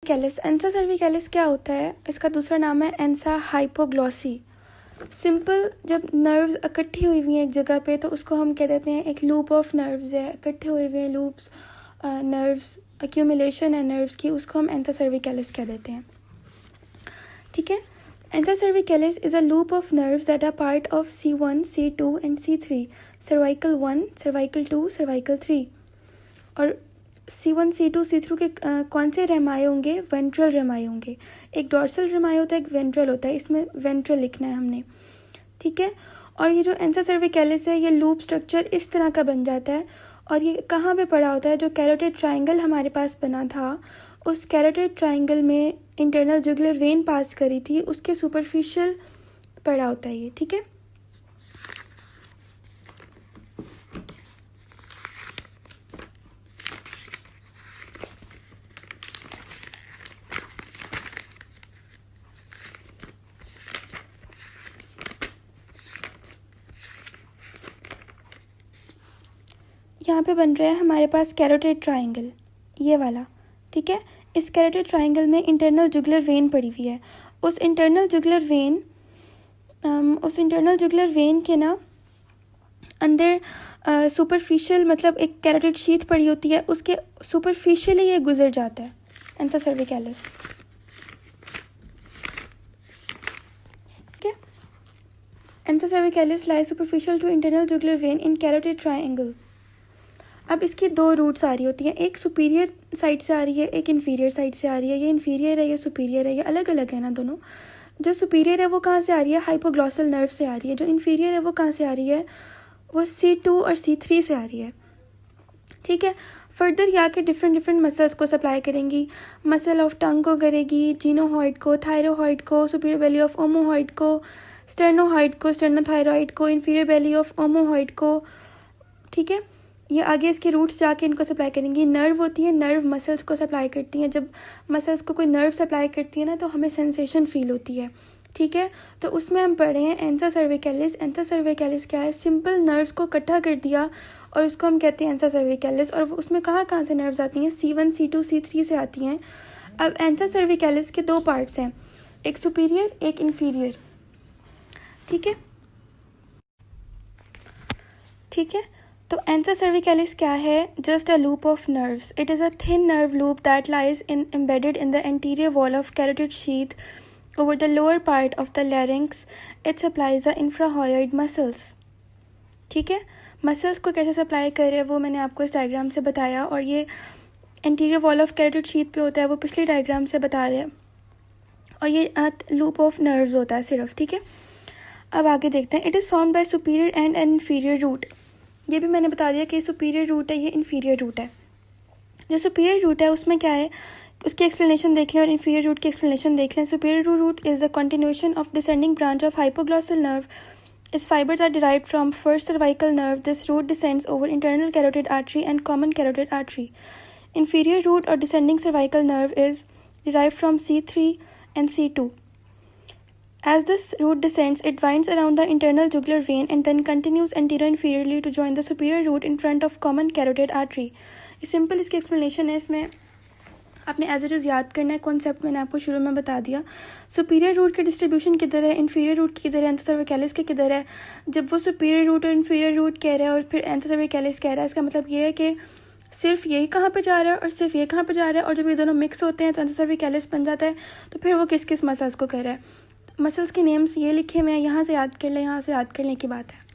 सर्विकैलिस। एंसा सर्विकैलिस क्या होता है? इसका दूसरा नाम है एंसा हाइपोग्लॉसी। सिंपल, जब नर्व्स इकट्ठी हुई हुई हैं एक जगह पे तो उसको हम कह देते हैं एक लूप ऑफ नर्व्स है, इकट्ठे हुए हुए लूप्स, नर्व्स, एक्यूमुलेशन है नर्व्स की, उसको हम एंसा सर्विकैलिस कह देते हैं। ठीक है। Ansa cervicalis is a loop of nerves that are part of C1, C2 and C3, cervical 1, cervical 2, cervical 3। और C1, C2, C3 के कौन से रेमाए होंगे? वेंट्रल रेमाए होंगे। एक डॉर्सल रेमाए होता है, एक वेंट्रल होता है, इसमें वेंट्रल लिखना है हमने। ठीक है। और ये जो एंसा सर्विकैलिस है ये लूप स्ट्रक्चर इस तरह का बन जाता है। और ये कहाँ पे पड़ा होता है? जो कैरोटिड ट्राइंगल हमारे पास बना था, उस कैरोटिड ट्राइंगल में इंटरनल जुगुलर वेन पास करी थी, उसके सुपरफिशियल पड़ा होता है ये। ठीक है। यहाँ पे बन रहा है हमारे पास कैरोटिड ट्राइंगल, ये वाला। ठीक है। इस कैरोटिड ट्राइंगल में इंटरनल जुगुलर वेन पड़ी हुई है। उस इंटरनल जुगुलर वेन के ना अंदर सुपरफिशियल, मतलब एक कैरोटिड शीथ पड़ी होती है, उसके सुपरफिशियली ये गुजर जाता है एंसा सर्विकैलिस। ठीक है। Ansa cervicalis lies superficial to internal jugular vein in carotid triangle. अब इसकी दो रूट्स आ रही होती हैं, एक सुपीरियर साइड से आ रही है, एक इन्फीरियर साइड से आ रही है। ये इन्फीरियर है, ये सुपीरियर है, ये अलग अलग है ना दोनों। जो सुपीरियर है वो कहाँ से आ रही है? हाइपोग्लॉसल नर्व से आ रही है। जो इन्फीरियर है वो कहाँ से आ रही है? वो C2 और C3 से आ रही है। ठीक है। फर्दर ये आके डिफरेंट मसल्स को सप्लाई करेंगी। मसल ऑफ टंग को करेगी, जीनोहॉइड को, थायरोहॉइड को, सुपीरियर बेली ऑफ ओमोहॉइड को, स्टेर्नोहॉइड को, स्टेर्नोथायरॉइड को, इन्फीरियर बेली ऑफ ओमोहॉइड को। ठीक है। ये आगे इसके रूट्स जाके इनको सप्लाई करेंगी। नर्व होती है, नर्व मसल्स को सप्लाई करती हैं। जब मसल्स को कोई नर्व सप्लाई करती है ना तो हमें सेंसेशन फील होती है। ठीक है। तो उसमें हम पढ़े हैं एंसा सर्विकैलिस। एंसा सर्विकैलिस क्या है? सिंपल नर्व्स को इकट्ठा कर दिया और उसको हम कहते हैं एंसा सर्विकैलिस। और उसमें कहाँ से नर्व्स आती हैं? C1, C2, C3 से आती हैं। अब एंसा सर्विकैलिस के दो पार्ट्स हैं, एक सुपीरियर, एक इन्फीरियर। ठीक है। ठीक है। तो एंसा सर्विकैलिस क्या है? Just a loop of nerves. It is a thin nerve loop that lies embedded in the anterior wall of carotid sheath over the lower part of the larynx. It supplies the infrahyoid muscles. ठीक है। Muscles को कैसे supply कर रहे हैं वो मैंने आपको इस डायग्राम से बताया, और ये anterior wall of carotid sheath पे होता है, वो पिछले डायग्राम से बता रहे हैं। और ये लूप ऑफ नर्व्स होता है सिर्फ। ठीक है। अब आगे देखते हैं। It is formed by superior and inferior root. ये भी मैंने बता दिया कि सुपीरियर रूट है, ये इन्फीरियर रूट है। जो सुपीरियर रूट है उसमें क्या है, उसकी एक्सप्लेनेशन देख लें और इन्फीरियर रूट की एक्सप्लेनेशन देख लें। Superior root is the continuation of descending branch of hypoglossal nerve. Its fibers are derived from first cervical nerve. This root descends over internal carotid artery and common carotid artery. Inferior root or descending cervical nerve is derived from C3 and C2. As this root descends, it winds around the internal jugular vein and then continues anterior-inferiorly to join the superior root in front of common carotid artery. ये simple इसकी explanation है। इसमें आपने as it is याद करना है। Concept मैंने आपको शुरू में बता दिया। सुपीरियर रूट की डिस्ट्रीब्यूशन किधर है, इन्फीरियर रूट की किधर है, एंसा सर्विकैलिस के किधर है। जब वो सुपीरियर रूट और इन्फीरियर रूट कह रहा है और फिर एंसा सर्विकैलिस कह रहा है, इसका मतलब ये है कि सिर्फ यही कहाँ पे जा रहा है और सिर्फ ये कहाँ पे जा रहा है। और जब ये दोनों मिक्स होते हैं तो एंसा सर्विकैलिस बन जाता है। तो फिर वो किस किस मसल्स को कह रहा है। मसल्स के नेम्स ये लिखे हुए हैं, यहाँ से याद कर लें, यहाँ से याद करने की बात है।